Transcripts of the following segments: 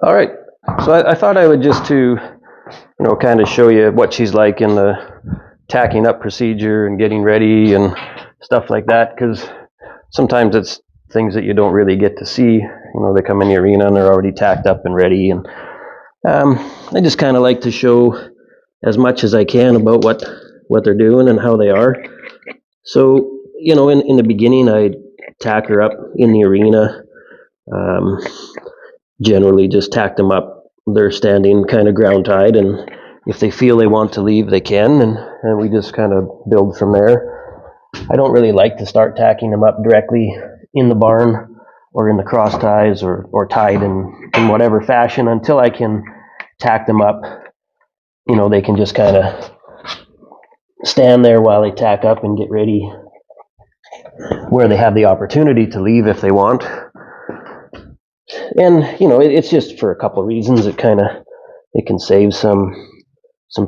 All right, so I thought I would just to, kind of show you what she's like in the tacking up procedure and getting ready and stuff like that, because sometimes it's things that you don't really get to see. They come in the arena and they're already tacked up and ready, and I just kind of like to show as much as I can about what they're doing and how they are. So, in the beginning, I tack her up in the arena. Um, Generally, just tack them up. They're standing kind of ground tied, and if they feel they want to leave, they can, and we just kind of build from there. I don't really like to start tacking them up directly in the barn or in the cross ties or tied in whatever fashion until I can tack them up. They can just kind of stand there while they tack up and get ready where they have the opportunity to leave if they want. And it's just for a couple of reasons. It can save some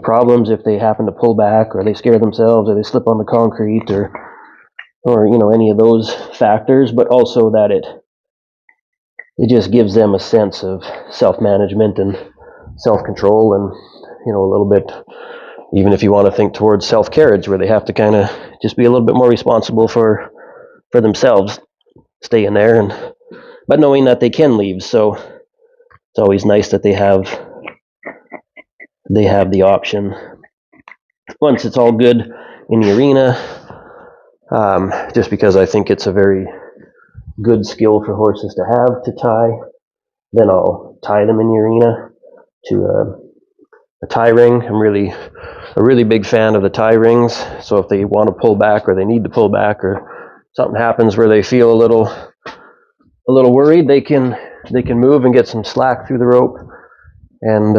problems if they happen to pull back or they scare themselves or they slip on the concrete or any of those factors, but also that it just gives them a sense of self-management and self-control, and a little bit, even if you want to think towards self-carriage, where they have to kind of just be a little bit more responsible for themselves, stay in there, but knowing that they can leave. So it's always nice that they have the option once it's all good in the arena. Just because I think it's a very good skill for horses to have to tie. Then I'll tie them in the arena to a tie ring. I'm a really big fan of the tie rings. So if they want to pull back or they need to pull back or something happens where they feel a little worried, they can move and get some slack through the rope. And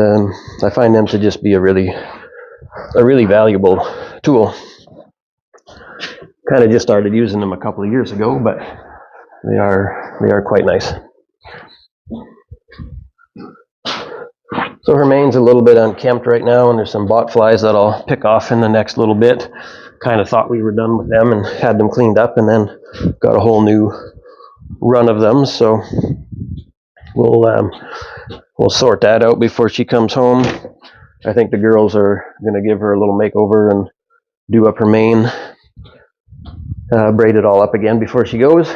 I find them to just be a really valuable tool. Kind of just started using them a couple of years ago, but they are quite nice. So her mane's a little bit unkempt right now, and there's some bot flies that I'll pick off in the next little bit. Kind of thought we were done with them and had them cleaned up, and then got a whole new run of them. So we'll sort that out before she comes home. I think the girls are going to give her a little makeover and do up her mane, braid it all up again before she goes.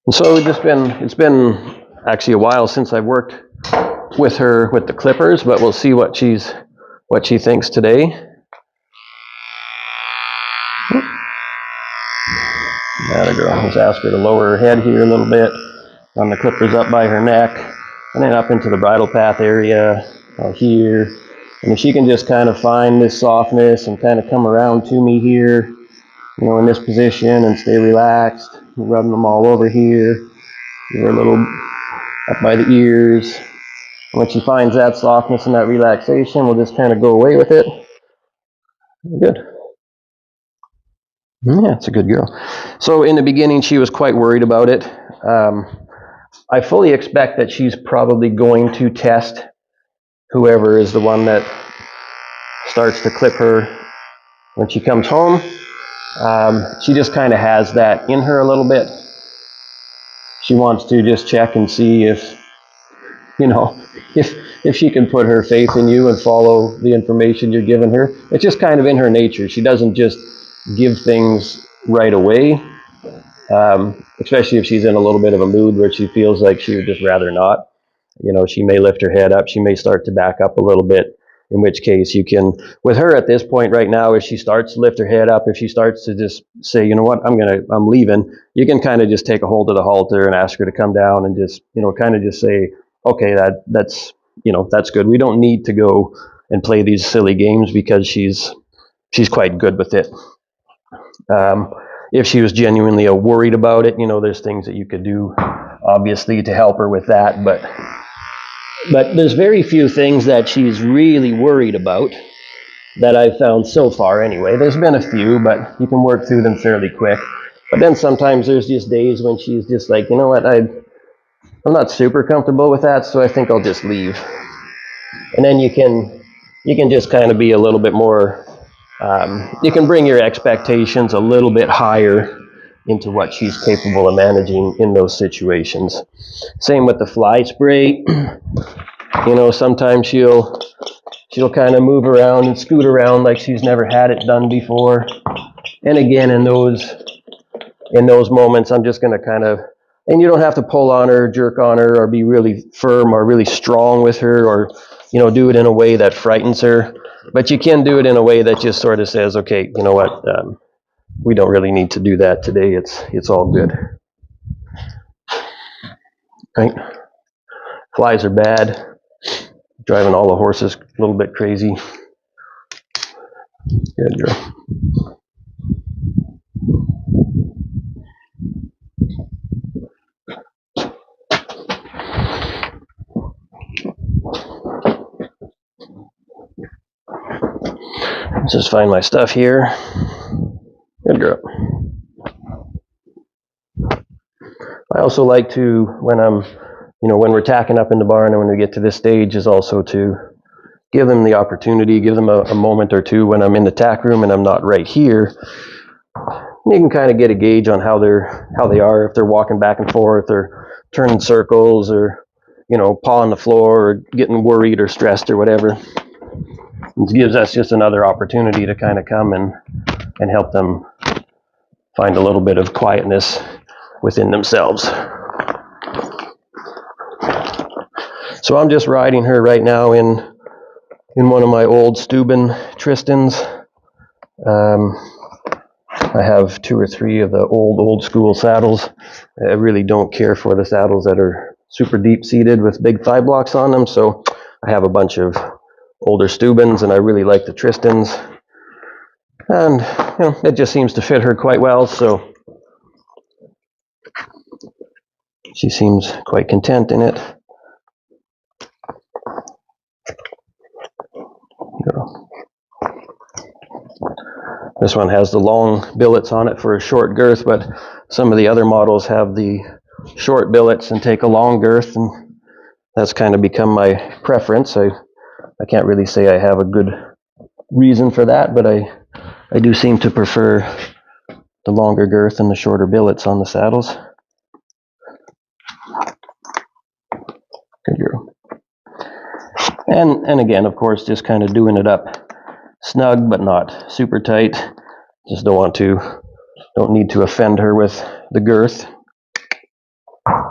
And so it's been actually a while since I've worked with her with the clippers, but we'll see what she thinks today. That girl. Let's ask her to lower her head here a little bit, run the clippers up by her neck, and then up into the bridle path area here. And if she can just kind of find this softness and kind of come around to me here, in this position, and stay relaxed, rubbing them all over here, give her a little up by the ears. When she finds that softness and that relaxation, we'll just kind of go away with it. Good. Yeah, it's a good girl. So in the beginning, she was quite worried about it. I fully expect that she's probably going to test whoever is the one that starts to clip her when she comes home. She just kind of has that in her a little bit. She wants to just check and see if she can put her faith in you and follow the information you're giving her. It's just kind of in her nature. She doesn't just give things right away, especially if she's in a little bit of a mood where she feels like she would just rather not. She may lift her head up. She may start to back up a little bit, in which case you can, with her at this point right now, if she starts to lift her head up, if she starts to just say, you know what, I'm leaving, you can kind of just take a hold of the halter and ask her to come down and just, kind of just say, okay, that's good. We don't need to go and play these silly games because she's quite good with it. If she was genuinely worried about it, there's things that you could do, obviously, to help her with that, but there's very few things that she's really worried about that I've found so far anyway. There's been a few, but you can work through them fairly quick. But then sometimes there's just days when she's just like, you know what, I'm not super comfortable with that, so I think I'll just leave. And then you can just kind of be a little bit more, you can bring your expectations a little bit higher into what she's capable of managing in those situations. Same with the fly spray. You know, sometimes she'll kind of move around and scoot around like she's never had it done before. And again, in those moments, I'm just going to kind of, and you don't have to pull on her, jerk on her, or be really firm or really strong with her, or, you know, do it in a way that frightens her. But you can do it in a way that just sort of says, okay, you know what, we don't really need to do that today. It's all good, right? Flies are bad, driving all the horses a little bit crazy. Good girl. Let's just find my stuff here. Good girl. I also like to, when we're tacking up in the barn and when we get to this stage, is also to give them the opportunity, give them a moment or two when I'm in the tack room and I'm not right here. You can kind of get a gauge on how they are, if they're walking back and forth or turning circles or, you know, pawing the floor or getting worried or stressed or whatever. It gives us just another opportunity to kind of come and help them find a little bit of quietness within themselves. So I'm just riding her right now in one of my old Steuben Tristans. I have 2 or 3 of the old school saddles. I really don't care for the saddles that are super deep seated with big thigh blocks on them, so I have a bunch of older Steubens, and I really like the Tristans. And you know, it just seems to fit her quite well, so she seems quite content in it. This one has the long billets on it for a short girth, but some of the other models have the short billets and take a long girth, and that's kind of become my preference. I can't really say I have a good reason for that, but I do seem to prefer the longer girth and the shorter billets on the saddles. Good girl. And again, of course, just kind of doing it up snug, but not super tight. Just don't need to offend her with the girth.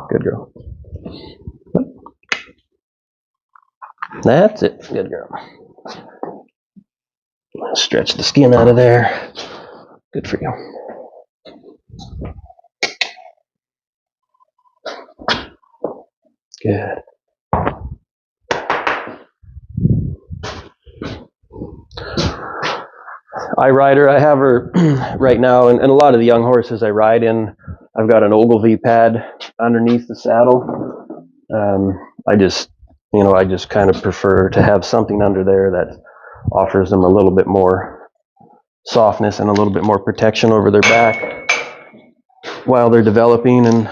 Good girl. That's it. Good girl. Stretch the skin out of there. Good for you. Good. I ride her. I have her right now, and a lot of the young horses I ride in, I've got an Ogilvy pad underneath the saddle. I just kind of prefer to have something under there that offers them a little bit more softness and a little bit more protection over their back while they're developing and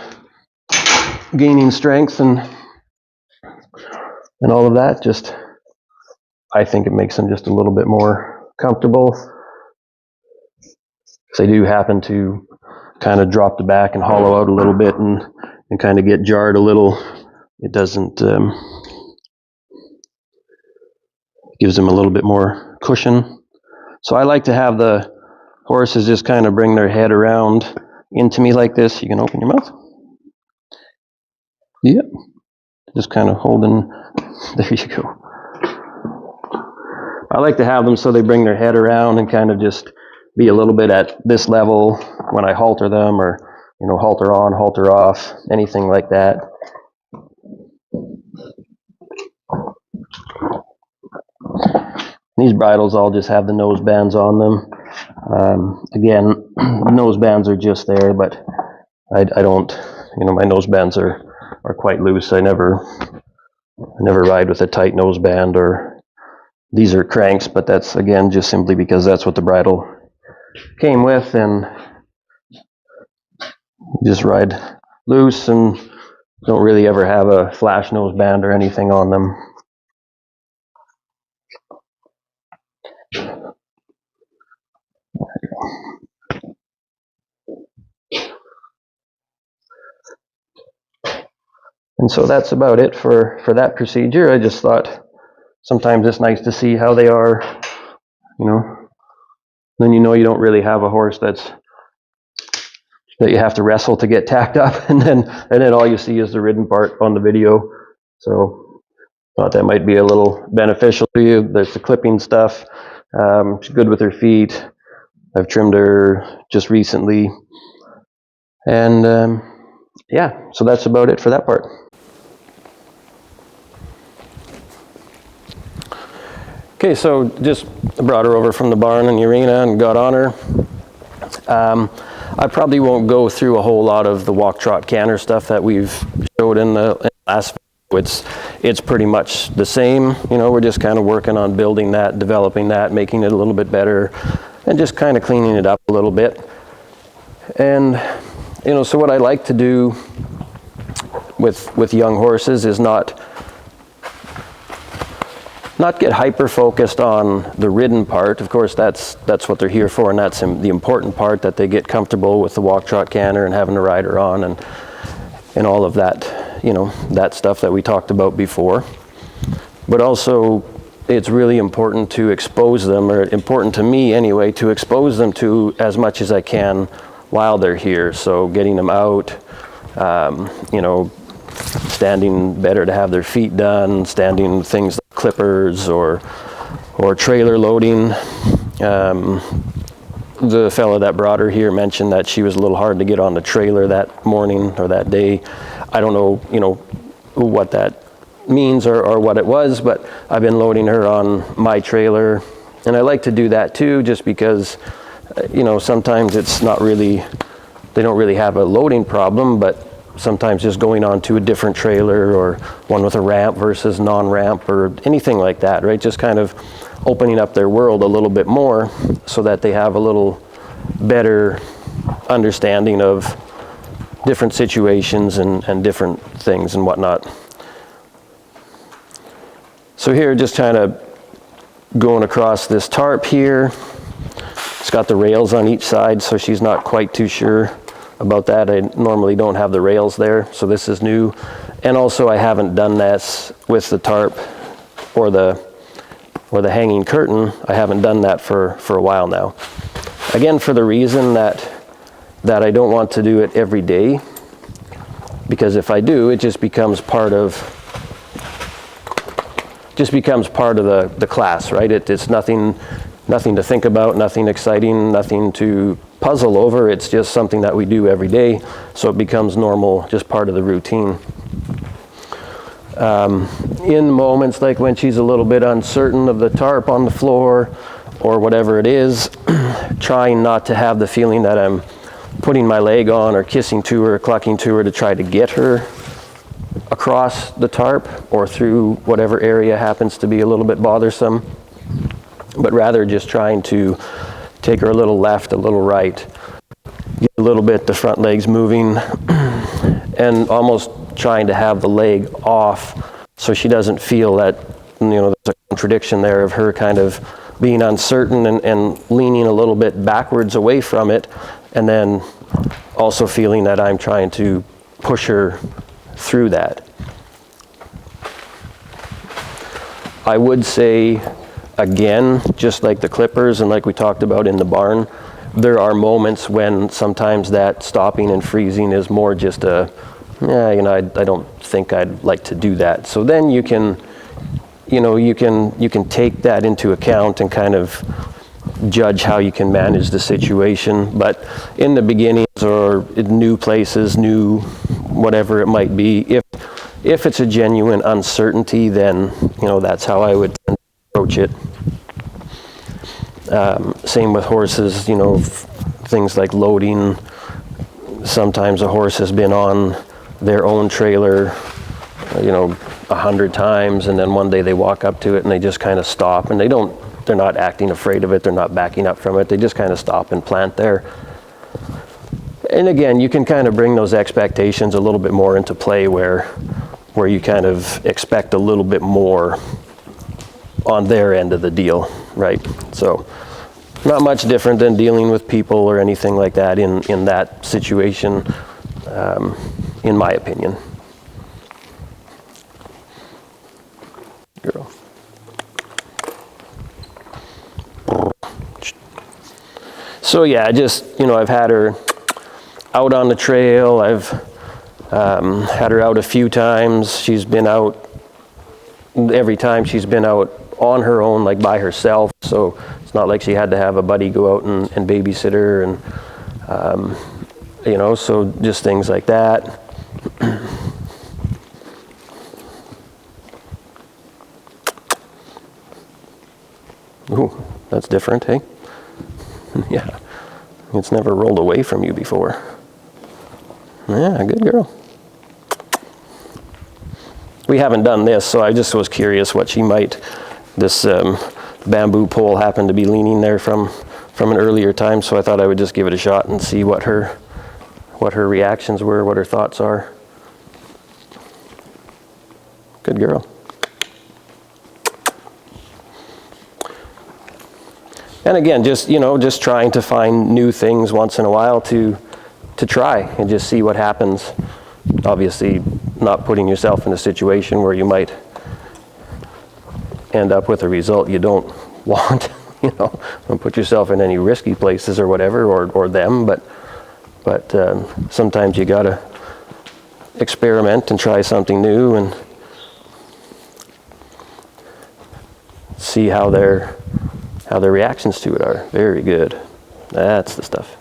gaining strength and all of that. Just, I think it makes them just a little bit more comfortable. They do happen to kind of drop the back and hollow out a little bit and kind of get jarred a little. It doesn't, gives them a little bit more cushion. So I like to have the horses just kind of bring their head around into me like this. You can open your mouth. Yep. Just kind of holding, there you go. I like to have them so they bring their head around and kind of just be a little bit at this level when I halter them, or, you know, halter on, halter off, anything like that. These bridles all just have the nose bands on them. Again, the nose bands are just there, but I don't, you know, my nose bands are quite loose. I never ride with a tight nose band, or these are cranks, but that's, again, just simply because that's what the bridle came with, and just ride loose and don't really ever have a flash nose band or anything on them. And so that's about it for that procedure. I just thought sometimes it's nice to see how they are, you know. Then you know you don't really have a horse that you have to wrestle to get tacked up, and then all you see is the ridden part on the video. So thought that might be a little beneficial to you. There's the clipping stuff. She's good with her feet. I've trimmed her just recently, and yeah, so that's about it for that part. Okay, so just brought her over from the barn in the arena and got on her. I probably won't go through a whole lot of the walk, trot, canter stuff that we've showed in the last video. It's pretty much the same. You know, we're just kind of working on building that, developing that, making it a little bit better, and just kind of cleaning it up a little bit. And, you know, so what I like to do with young horses is not get hyper-focused on the ridden part. Of course, that's what they're here for, and that's the important part, that they get comfortable with the walk, trot, canter and having a rider on and all of that, you know, that stuff that we talked about before. But also, it's really important to expose them, or important to me anyway, to expose them to as much as I can while they're here. So getting them out, you know, standing better to have their feet done, standing things like clippers or trailer loading. The fella that brought her here mentioned that she was a little hard to get on the trailer that morning or that day. I don't know, you know, what that means or what it was, but I've been loading her on my trailer, and I like to do that too, just because, you know, sometimes it's not really, they don't really have a loading problem, but sometimes just going on to a different trailer, or one with a ramp versus non-ramp, or anything like that, right? Just kind of opening up their world a little bit more so that they have a little better understanding of different situations and different things and whatnot. So here, just kind of going across this tarp here. It's got the rails on each side, so she's not quite too sure about that. I normally don't have the rails there, so this is new. And also, I haven't done this with the tarp or the hanging curtain. I haven't done that for a while now. Again, for the reason that I don't want to do it every day, because if I do, it just becomes part of the class, right? It's nothing to think about, nothing exciting, nothing to puzzle over. It's just something that we do every day, so it becomes normal, just part of the routine. In moments like when she's a little bit uncertain of the tarp on the floor or whatever it is, trying not to have the feeling that I'm putting my leg on or kissing to her, clucking to her to try to get her across the tarp or through whatever area happens to be a little bit bothersome, but rather just trying to take her a little left, a little right, get a little bit the front legs moving, and almost trying to have the leg off so she doesn't feel that, you know, there's a contradiction there of her kind of being uncertain and leaning a little bit backwards away from it, and then also feeling that I'm trying to push her through that. I would say, again, just like the clippers and like we talked about in the barn, there are moments when sometimes that stopping and freezing is more just a, yeah, you know, I don't think I'd like to do that. So then you can take that into account and kind of judge how you can manage the situation. But in the beginnings or in new places, new whatever it might be, if it's a genuine uncertainty, then, you know, that's how I would approach it. Same with horses, you know, things like loading. Sometimes a horse has been on their own trailer, you know, 100 times, and then one day they walk up to it and they just kind of stop, and they're not acting afraid of it, they're not backing up from it, they just kind of stop and plant there. And again, you can kind of bring those expectations a little bit more into play where you kind of expect a little bit more on their end of the deal, right? So not much different than dealing with people or anything like that in that situation, in my opinion. So yeah, I've had her out on the trail. I've had her out a few times. She's been out, every time she's been out on her own, like by herself. So it's not like she had to have a buddy go out and babysit her, and so just things like that. Ooh, that's different, hey? Yeah, it's never rolled away from you before. Yeah, good girl. We haven't done this, so I just was curious what she might, this bamboo pole happened to be leaning there from an earlier time, so I thought I would just give it a shot and see what her reactions were, what her thoughts are. Good girl. And again, just trying to find new things once in a while to try and just see what happens. Obviously, not putting yourself in a situation where you might end up with a result you don't want. Don't put yourself in any risky places or whatever, or them. But sometimes you gotta experiment and try something new and see how their reactions to it are. Very good. That's the stuff.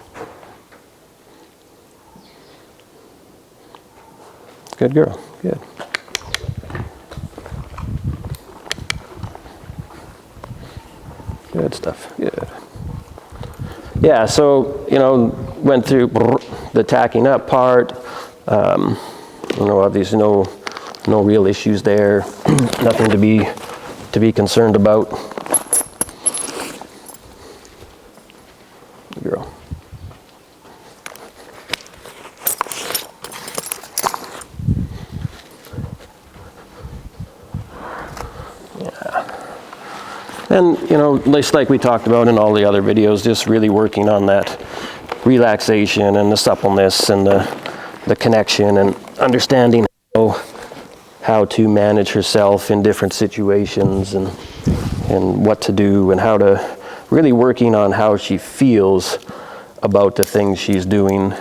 Good girl. Good. Good stuff. Good. Yeah, so, went through the tacking up part. Obviously no real issues there. Nothing to be concerned about. Good girl. And, just like we talked about in all the other videos, just really working on that relaxation and the suppleness and the connection and understanding how to manage herself in different situations and what to do and how to really working on how she feels about the things she's doing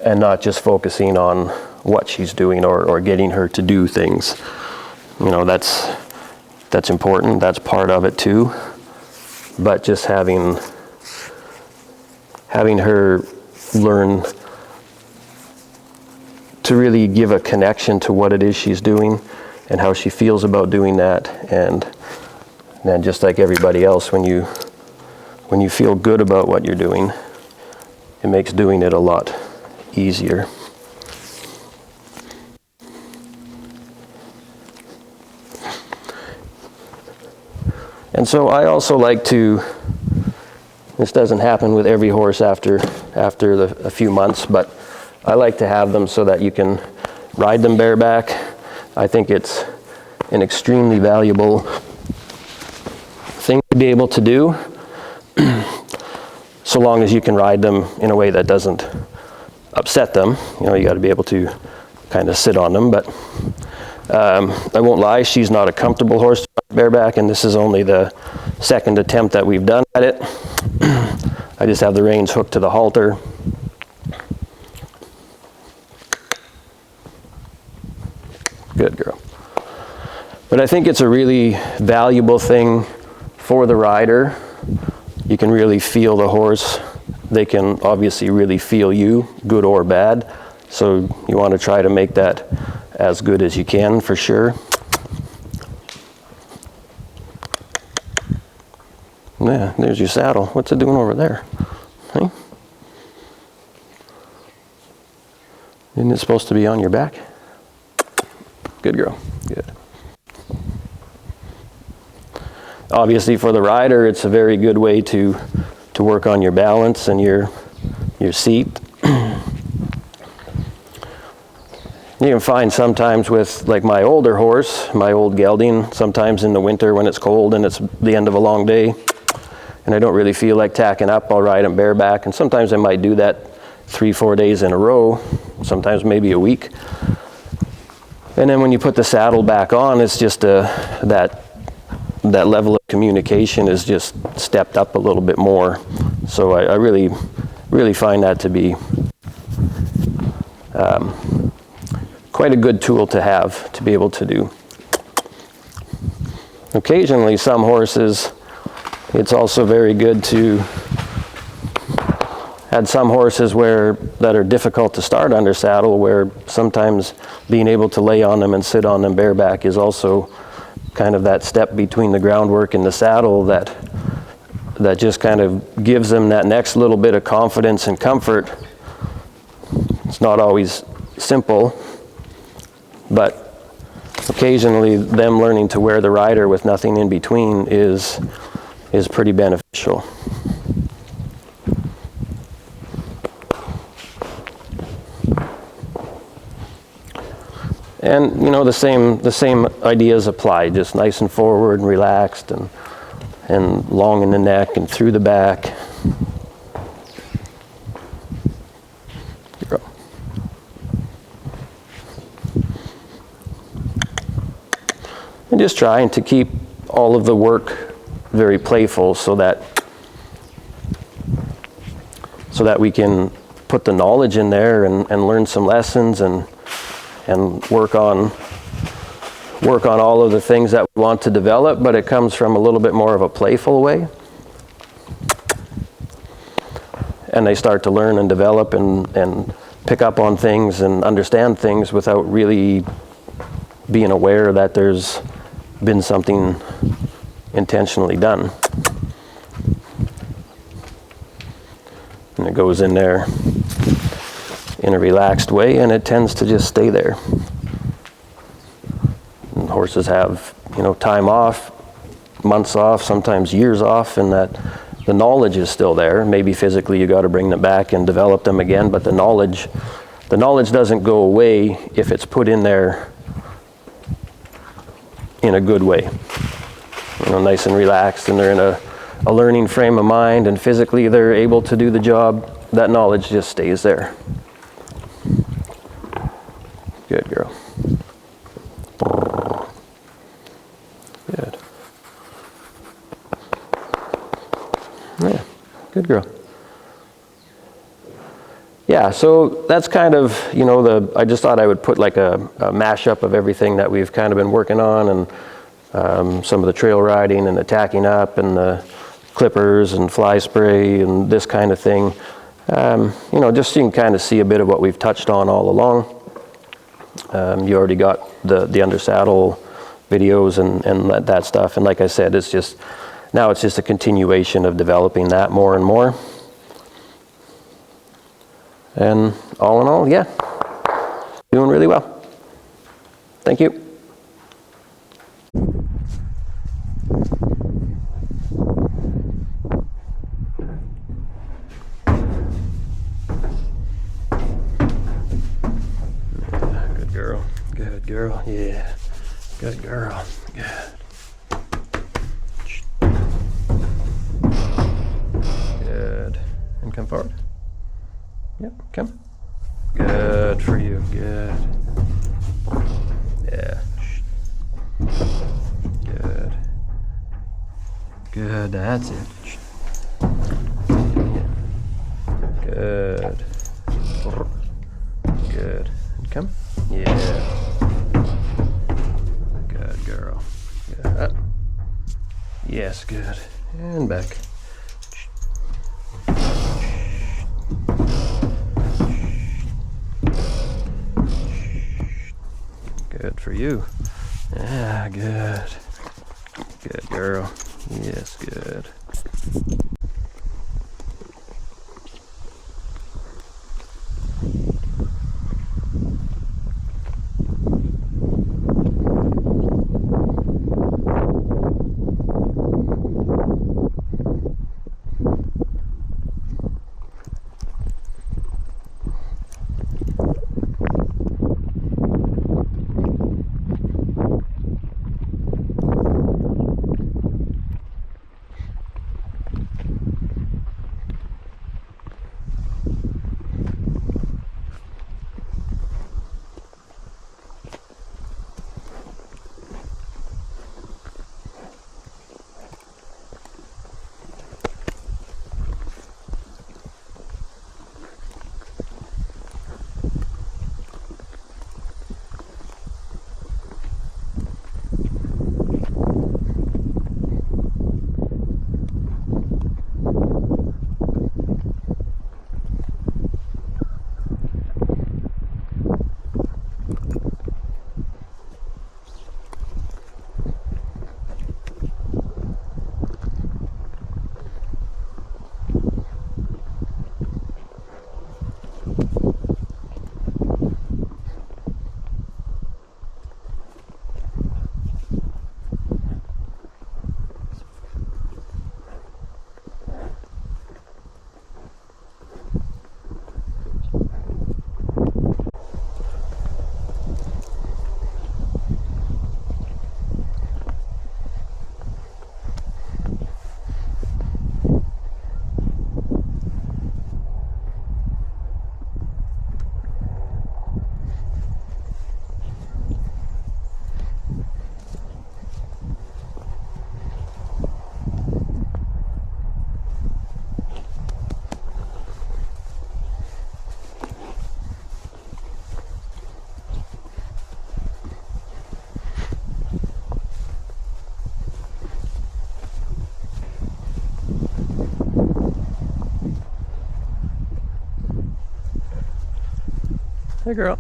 and not just focusing on what she's doing or getting her to do things. That's important. That's part of it too. But just having her learn to really give a connection to what it is she's doing and how she feels about doing that. And then just like everybody else, when you feel good about what you're doing, it makes doing it a lot easier. And so I also like to, this doesn't happen with every horse after a few months, but I like to have them so that you can ride them bareback. I think it's an extremely valuable thing to be able to do, so long as you can ride them in a way that doesn't upset them. You got to be able to kind of sit on them, but I won't lie, she's not a comfortable horse to ride bareback, and this is only the second attempt that we've done at it. I just have the reins hooked to the halter. Good girl. But I think it's a really valuable thing for the rider. You can really feel the horse. They can obviously really feel you, good or bad. So you want to try to make that as good as you can, for sure. Yeah, there's your saddle. What's it doing over there? Hey? Isn't it supposed to be on your back? Good girl. Good. Obviously for the rider, it's a very good way to work on your balance and your seat. You can find sometimes with like my older horse, my old gelding, sometimes in the winter when it's cold and it's the end of a long day and I don't really feel like tacking up, I'll ride him bareback, and sometimes I might do that 3-4 days in a row, sometimes maybe a week. And then when you put the saddle back on, it's just that that level of communication is just stepped up a little bit more. So I really find that to be quite a good tool to have to be able to do. Occasionally, some horses, it's also very good to had some horses that are difficult to start under saddle, where sometimes being able to lay on them and sit on them bareback is also kind of that step between the groundwork and the saddle that just kind of gives them that next little bit of confidence and comfort. It's not always simple, but occasionally them learning to wear the rider with nothing in between is pretty beneficial. And you know, the same ideas apply, just nice and forward and relaxed and long in the neck and through the back. And just trying to keep all of the work very playful so that we can put the knowledge in there and learn some lessons and work on all of the things that we want to develop, but it comes from a little bit more of a playful way. And they start to learn and develop and pick up on things and understand things without really being aware that there's been something intentionally done. And it goes in there in a relaxed way, and it tends to just stay there. And horses have, you know, time off, months off, sometimes years off, and that the knowledge is still there. Maybe physically you got to bring them back and develop them again, but the knowledge doesn't go away if it's put in there in a good way. You know, nice and relaxed, and they're in a learning frame of mind, and physically they're able to do the job. That knowledge just stays there. Good girl. Good. Yeah, good girl. Yeah, so that's kind of, you know, I just thought I would put like a mashup of everything that we've kind of been working on, and some of the trail riding and the tacking up and the clippers and fly spray and this kind of thing. You know, just so you can kind of see a bit of what we've touched on all along. You already got the under saddle videos and that stuff, and like I said, it's just a continuation of developing that more and more. And all in all, yeah, doing really well. Thank you. Good girl. Good girl. Yeah. Good girl. Good. Good. And come forward. Yep, come. Good for you, good. Yeah. Good. Good, that's it. Good. Good. And come. Yeah. Good girl. Good. Up. Yes, good. And back. Good for you. Yeah, good. Good girl. Yes, good. Hey, girl.